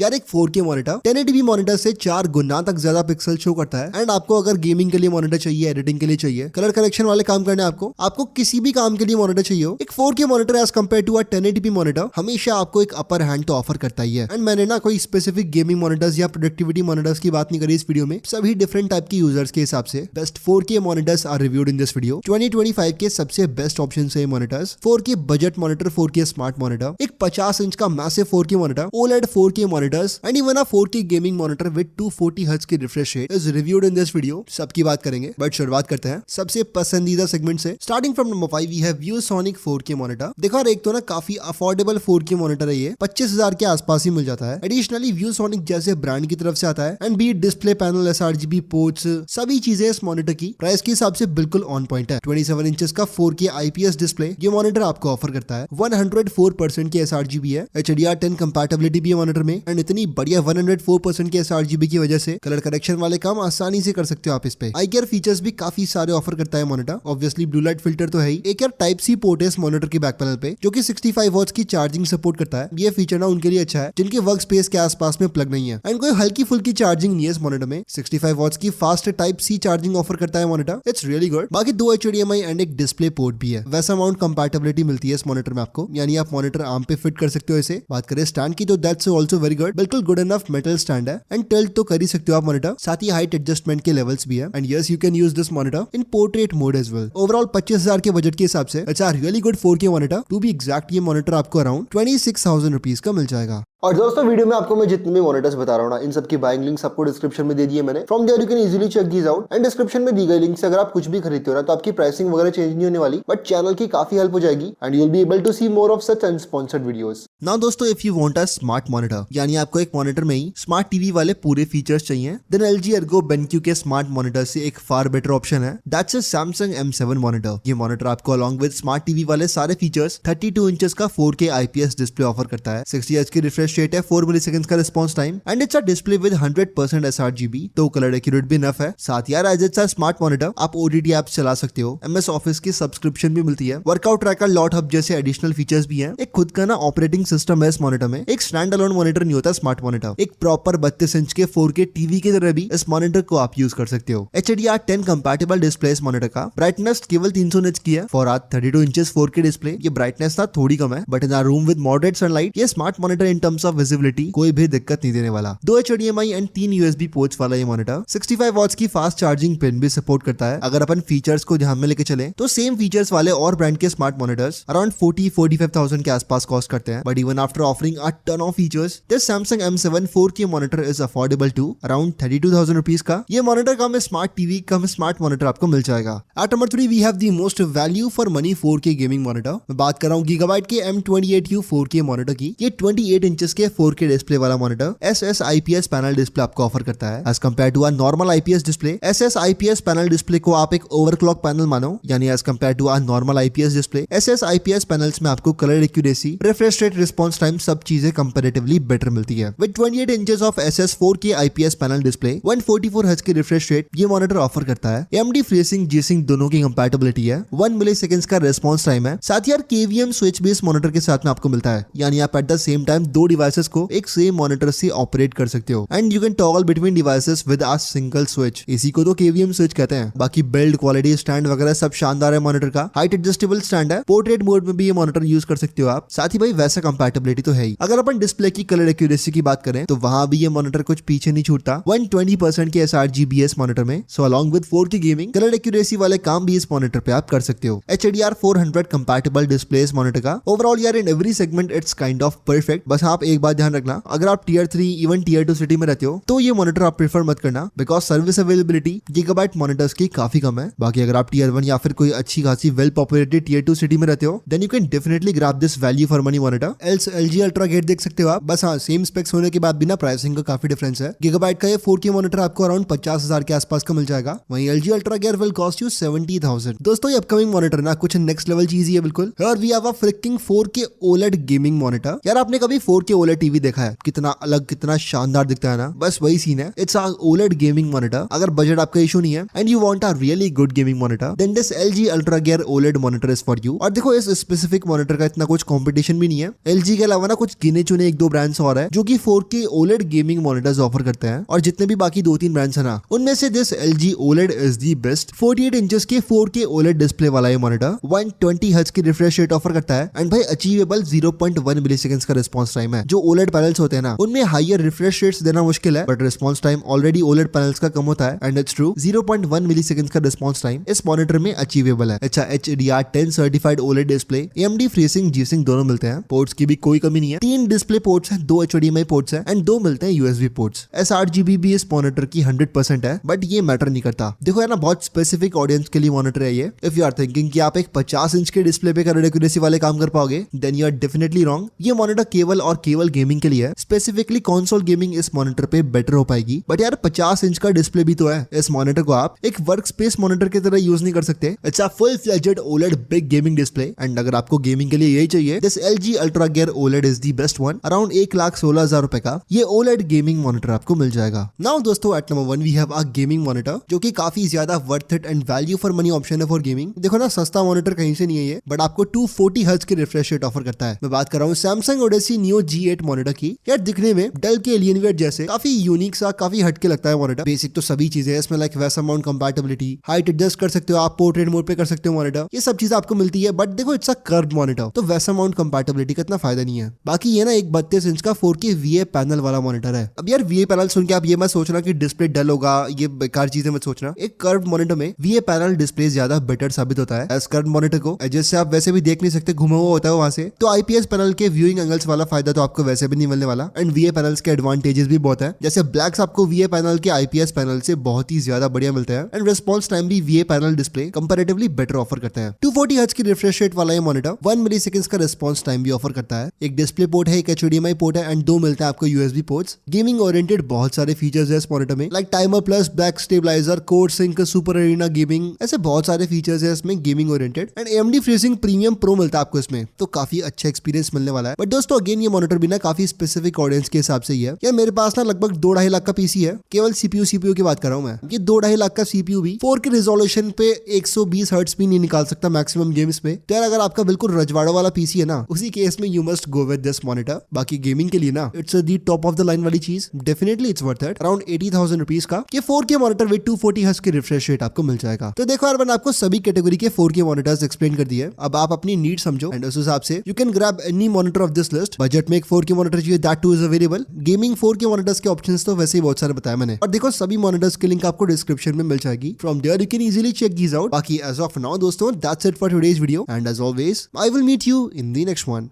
यार एक 4K monitor 1080p monitor से 4 गुना तक ज्यादा पिक्सल शो करता है। एंड आपको अगर गेमिंग के लिए मॉनिटर चाहिए, एडिटिंग के लिए चाहिए, कलर करेक्शन वाले काम करने आपको किसी भी काम के लिए मॉनिटर चाहिए हो, एक 4K monitor as compare to 1080p monitor हमेशा आपको एक अपर हैंड तो ऑफर करता ही है। एंड मैंने ना कोई स्पेसिफिक गेमिंग मॉनिटर्स या प्रोडक्टिविटी मॉनिटर्स की बात नहीं करी इस वीडियो में, सभी डिफरेंट टाइप के यूजर्स के हिसाब से best 4K monitors are reviewed in this video. 2025 के सबसे बेस्ट ऑप्शन है monitors, 4K budget monitor, 4K smart monitor, एक 50 इंच का massive 4K monitor, OLED 4K monitors and even 4K gaming monitor with 240 hertz की refresh rate is reviewed in this video. सबकी बात करेंगे but शुरुआत करते हैं सबसे पसंदीदा सेगमेंट से। Starting from number 5 we have ViewSonic 4K monitor. देखो एक तो ना काफी अफोर्डेबल 4K मॉनिटर है, ये 25,000 के आसपास ही मिल जाता है। एडिशनली ViewSonic जैसे ब्रांड की तरफ से आता है and B display panel, sRGB ports, सभी चीजें इस मॉनिटर की प्राइस के हिसाब से बिल्कुल ऑन पॉइंट है। 27 इंचेस का 4K IPS डिस्प्ले ये मॉनिटर आपको ऑफर करता है। 104% की sRGB है, HDR10 कंपैटिबिलिटी भी है मॉनिटर में एंड इतनी बढ़िया 104% की sRGB की वजह से कलर करेक्शन वाले काम आसानी से कर सकते हो आप इस पे। आई केयर फीचर्स भी काफी सारे ऑफर करता है monitor. Obviously blue light filter तो है ही। एक यार टाइप सी पोर्ट है इस मॉनिटर के बैक पैनल पे जो कि 65 वॉट्स की चार्जिंग सपोर्ट करता है। ये फीचर ना उनके लिए अच्छा है जिनके वर्क स्पेस के आसपास में प्लग नहीं है एंड कोई हल्की फुल्की चार्जिंग नहीं है इस मॉनिटर में। 65 वॉट्स की fast type C charging offer करता है मॉनिटर, इट्स रियली गुड। बाकी 2 HDMI एंड एक डिस्प्ले पोर्ट भी है। वैसा अमाउंट कंपैटिबिलिटी मिलती है इस मॉनिटर में आपको, यानी आप मॉनिटर आर्म पे फिट कर सकते हो इसे। बात करें स्टैंड की तो दैट्स आल्सो वेरी गुड, बिल्कुल गुड इनफ मेटल स्टैंड है एंड टिल्ट तो कर ही सकते हो आप मॉनिटर। साथ ही हाइट एडजस्टमेंट के लेवल्स भी है and yes you can use this monitor in portrait mode as well. Overall 25,000 के बजट के हिसाब से it's a really good 4K monitor. To be exact ये मॉनिटर आपको अराउंड 26,000 रुपीज का मिल जाएगा। और दोस्तों वीडियो में आपको मैं जितने भी मॉनिटर्स बता रहा हूँ ना, इन सब की बाइंग लिंक्स आपको डिस्क्रिप्शन में दे दिए मैंने। From there you can easily check these out and description में दी गई लिंक से अगर आप कुछ भी खरीदते हो ना तो आपकी प्राइसिंग वगैरह चेंज नहीं होने वाली, बट चैनल की काफी हेल्प हो जाएगी and you will be able to see more of such unsponsored videos. Now दोस्तों if you want a smart monitor, यानी आपको एक मॉनिटर में ही स्मार्ट टीवी वाले पूरे फीचर्स चाहिए, देन LG Ergo BenQ के स्मार्ट मॉनिटर से एक फार बेटर ऑप्शन है, that's a Samsung M7 monitor. ये मॉनिटर आपको अलॉन्ग विद स्मार्ट टीवी वाले सारे फीचर्स 32 इंचेस का 4K IPS डिस्प्ले ऑफर करता है। 60 Hz की रिफ्रेश रेट है, 4 मिलीसेकंड्स का response time and it's a display with 100% sRGB, तो कलर एक्यूरेट भी इनफ है। साथ यार as it's a smart monitor आप OTT एप्स चला सकते हो, MS ऑफिस की सब्सक्रिप्शन भी मिलती है, वर्कआउट ट्रैकर, लॉट हब जैसे एडिशनल फीचर्स भी हैं। एक खुद का ना ऑपरेटिंग सिस्टम है इस मॉनिटर में। एक स्टैंड अलोन मॉनिटर नहीं होता स्मार्ट मॉनिटर, एक प्रॉपर 32 इंच के 4K टीवी की तरह भी इस मॉनिटर को आप यूज कर सकते हो। HDR10 कंपैटिबल डिस्प्ले इस मॉनिटर का। ब्राइटनेस केवल 300 निट्स की है for our 32 inches 4K display. ये ब्राइटनेस ना थोड़ी कम है but in our room with moderate sunlight ये smart monitor in terms of visibility कोई भी दिक्कत नहीं देने वाला। 2 HDMI एंड 3 USB पोर्ट्स वाला ये मॉनिटर 65 वॉट्स की फास्ट चार्जिंग पिन भी सपोर्ट करता है। अगर अपन फीचर्स को ध्यान में लेके चले तो सेम फीचर्स वाले और ब्रांड के स्मार्ट मॉनिटर्स अराउंड 40-45,000 के आसपास कॉस्ट करते हैं, but even after offering a ton of features this Samsung M7 4K monitor is affordable to around 32,000 rupees का। ये मॉनिटर का में स्मार्ट टीवी का स्मार्ट मॉनिटर आपको मिल जाएगा। At number 3 we have the most value for money 4K gaming monitor. मैं बात कर रहा हूँ Gigabyte के M28U 4K मॉनिटर की। ये 28 इंचेस के 4K डिस्प्ले वाला monitor SS IPS panel display आपको ऑफर करता है as compare to a normal IPS display. SS IPS panel display को आप एक ओवरक्लॉक पैनल मानो, यानी as compare to a normal IPS display SS IPS panels में आपको colour accuracy, refresh rate, response time सब चीजें कंपैरेटिवली बेटर मिलती है। With 28 inches of SS 4K IPS panel display, 144 hertz की रिफ्रेश रेट ये मॉनिटर ऑफर करता है। AMD FreeSync G-Sync दोनों की कंपैटिबिलिटी है, 1 मिलीसेकंड्स का रिस्पांस टाइम है। साथ ही यार KVM स्विच भी इस मॉनिटर के साथ में आपको मिलता है, यानी आप at the same time 2 devices को एक सेम मॉनिटर से ऑपरेट कर सकते हो and you can toggle between devices with a single switch. इसी को तो KVM स्विच कहते हैं। बाकी बिल्ड क्वालिटी, स्टैंड वगैरह सब शानदार है मॉनिटर का। हाइट एडजस्टेबल स्टैंड है, पोर्ट्रेट मोड में भी ये मॉनिटर यूज कर सकते हो आप। साथ ही भाई वैसा कंपैटिबिलिटी तो है ही। अगर अपन डिस्प्ले की कलर एक्यूरेसी की बात करें तो वहां भी ये मॉनिटर कुछ पीछे नहीं छूटता। 120% के sRGB इस मॉनिटर में, so along with 4K gaming colour accuracy वाले काम भी इस मॉनिटर पे आप कर सकते हो। HDR 400 कंपैटिबल डिस्प्ले इस मॉनिटर का। ओवरऑल यार in every segment it's kind of perfect. बस आप एक बात ध्यान रखना, अगर आप Tier 3 इवन Tier 2 सिटी में रहते हो तो ये मॉनिटर आप प्रेफर मत करना, because service availability Gigabyte monitors की काफी कम है। बाकी अगर आप Tier 1 या फिर कोई अच्छी खासी वेल पॉपुलेटेड Tier 2 सिटी में रहते हो then you can definitely grab this value for money monitor. Else LG Ultra Gear देख सकते हो आप। बस हाँ, सेम स्पेक्स होने के बाद भी ना प्राइसिंग का काफी डिफरेंस है। Gigabyte का ये 4K मॉनिटर आपको अराउंड 50,000 के आसपास का मिल जाएगा, वहीं LG Ultra Gear will cost you 70,000। दोस्तों ये अपकमिंग मॉनिटर ना कुछ नेक्स्ट लेवल चीज ही है बिल्कुल। Here we have a freaking 4K OLED gaming monitor. यार आपने कभी 4K OLED टीवी देखा है, कितना अलग कितना शानदार दिखता है ना, बस वही सीन है। It's a OLED gaming monitor. अगर बजट आपका इशू नहीं है and you want a really good gaming monitor, then this LG Ultra Gear OLED monitor is for you. और देखो इस स्पेसिफिक मॉनिटर का इतना कुछ कंपटीशन भी नहीं है। LG के अलावा ना कुछ गिने चुने एक दो ब्रांड्स और है जो कि 4K OLED gaming monitors offer करते हैं, और जितने भी बाकी 2-3 ब्रांड्स है ना, उनमें से this LG OLED is the best. 48 inches के 4K OLED डिस्प्ले वाला ये मॉनिटर 120 हर्ट्ज की रिफ्रेश रेट ऑफर करता है एंड भाई अचीवेबल 0.1 मिलीसेकंड्स का रिस्पांस टाइम है। जो OLED पैनल्स होते हैं ना, उनमें हायर रिफ्रेश रेट्स देना मुश्किल है, but response time already OLED panels का कम होता है एंड इट्स ट्रू। 0.1 मिलीसेकंड्स का रिस्पांस टाइम इस मॉनिटर में अचीवेबल है। अच्छा, HDR10 certified OLED display, AMD FreeSync G-Sync दोनों मिलते हैं। पोर्ट्स की भी कोई कमी नहीं है। 3 डिस्प्ले पोर्ट्स हैं, 2 HDMI पोर्ट्स हैं एंड 2 मिलते हैं USB पोर्ट्स। sRGB भी इस मॉनिटर की 100% है, बट ये मैटर नहीं करता। देखो यार ना, बहुत स्पेसिफिक ऑडियंस के लिए मॉनिटर है ये। इफ यू आर थिंकिंग कि आप एक 50 इंच के डिस्प्ले पे कलर एक्यूरेसी वाले काम कर पाओगे, then you are definitely wrong. ये मॉनिटर केवल और केवल गेमिंग के लिए है। स्पेसिफिकली कंसोल गेमिंग इस मॉनिटर पे बेटर हो पाएगी, बट यार 50 इंच का डिस्प्ले भी तो है। इस मॉनिटर को आप एक वर्क स्पेस मॉनिटर की तरह यूज नहीं कर सकते। It's a full fledged OLED big gaming display and अगर आपको गेमिंग के लिए यही चाहिए, this LG Ultra Gear OLED is the best one. Around 1,16,000 रुपए का ये OLED गेमिंग मॉनिटर आपको मिल जाएगा। नाउ दोस्तों, at number 1 we have a gaming monitor जो कि काफी ज्यादा worth it and value for money option है फॉर गेमिंग। देखो ना, सस्ता मॉनिटर कहीं से नहीं है ये, बट आपको 240 हर्ट्ज की रिफ्रेश रेट ऑफर करता है। मैं बात कर रहा हूँ Samsung Odyssey Neo G8 monitor की। यार दिखने में डेल के Alienware जैसे काफी यूनिक सा, काफी हटके लगता है मॉनिटर। बेसिक तो सभी चीजें हैं इसमें, लाइक वैसा माउंट कंपैटिबिलिटी, हाइट एडजस्ट कर सकते हो आप, पोर्ट्रेट मोड पे कर सकते हो मॉनिटर, ये सब चीजें आपको मिलती है। बट देखो इट्स अ कर्व्ड मॉनिटर, तो वैसा माउंट कंपैटिबिलिटी का इतना फायदा नहीं है। बाकी ये ना एक 32 इंच का 4K VA पैनल वाला मॉनिटर है। अब यार VA पैनल सुन के आप ये मत सोचना कि डिस्प्ले डल होगा, ये बेकार चीजें मत सोचना। एक कर्व्ड मॉनिटर में VA पैनल डिस्प्ले ज्यादा बेटर साबित होता है। एज कर्व्ड मॉनिटर को एजेस से आप वैसे भी देख नहीं सकते, घुमा हुआ होता है वहां से, तो IPS पैनल के व्यूइंग एंगल्स वाला फायदा तो आपको वैसे भी नहीं मिलने वाला। एंड VA पैनल्स के एडवांटेजेस भी बहुत है, जैसे ब्लैक्स आपको VA पैनल के IPS पैनल से बहुत ही ज्यादा बढ़िया मिलते हैं एंड रिस्पांस टाइम भी VA panel display comparatively better offer करते हैं। 240 हर्ट्ज की रिफ्रेश रेट वाला ये मॉनिटर 1 मिलीसेकंड्स का रिस्पांस टाइम भी ऑफर करता है। एक डिस्प्ले पोर्ट है, एक HDMI पोर्ट है एंड 2 मिलते हैं आपको USB पोर्ट्स। गेमिंग ओरिएंटेड बहुत सारे फीचर्स है इस मॉनिटर में, like timer plus, back stabiliser, code sync, super arena gaming, ऐसे बहुत सारे फीचर्स है इसमें gaming oriented. And AMD FreeSync premium pro मिलता है आपको इसमें, तो काफी अच्छा एक्सपीरियंस मिलने वाला है। बट दोस्तों अगेन ये मॉनिटर भी ना काफी स्पेसिफिक ऑडियंस के हिसाब से ही है। यार मेरे पास ना लगभग 2-2.5 लाख का PC है, केवल CPU की बात कर रहा हूँ मैं। ये 2-2.5 लाख का CPU भी 4K रिजोल्यूशन पे 120 हर्ट्ज भी नहीं निकाल सकता मैक्सिमम गेम्स में। तो यार अगर आपका बिल्कुल रजवाड़ा वाला PC है ना, उसी केस में you must go with this monitor. बाकी गेमिंग के लिए ना it's the top of the line वाली चीज, definitely it's worth it. Around 80,000 rupees का ये 4K मॉनिटर विद 240 हर्ट्ज की रिफ्रेश रेट आपको मिल जाएगा। तो देखो यार, मैंने आपको सभी कैटेगरी के 4K मॉनिटर्स एक्सप्लेन कर दिए। अब आप अपनी नीड समझो एंड उस हिसाब से you can grab any monitor of this list. Budget में एक 4K मॉनिटर चाहिए, that two is available. Gaming 4K monitors के ऑप्शंस तो वैसे ही बहुत सारे बताए मैंने, और देखो सभी मॉनिटर्स की लिंक आपको डिस्क्रिप्शन में मिल जाएगी। From there you can easily check these out. बाकी एज ऑफ नाउ दोस्तों, that's it for today's video and as always I will meet you in the next one.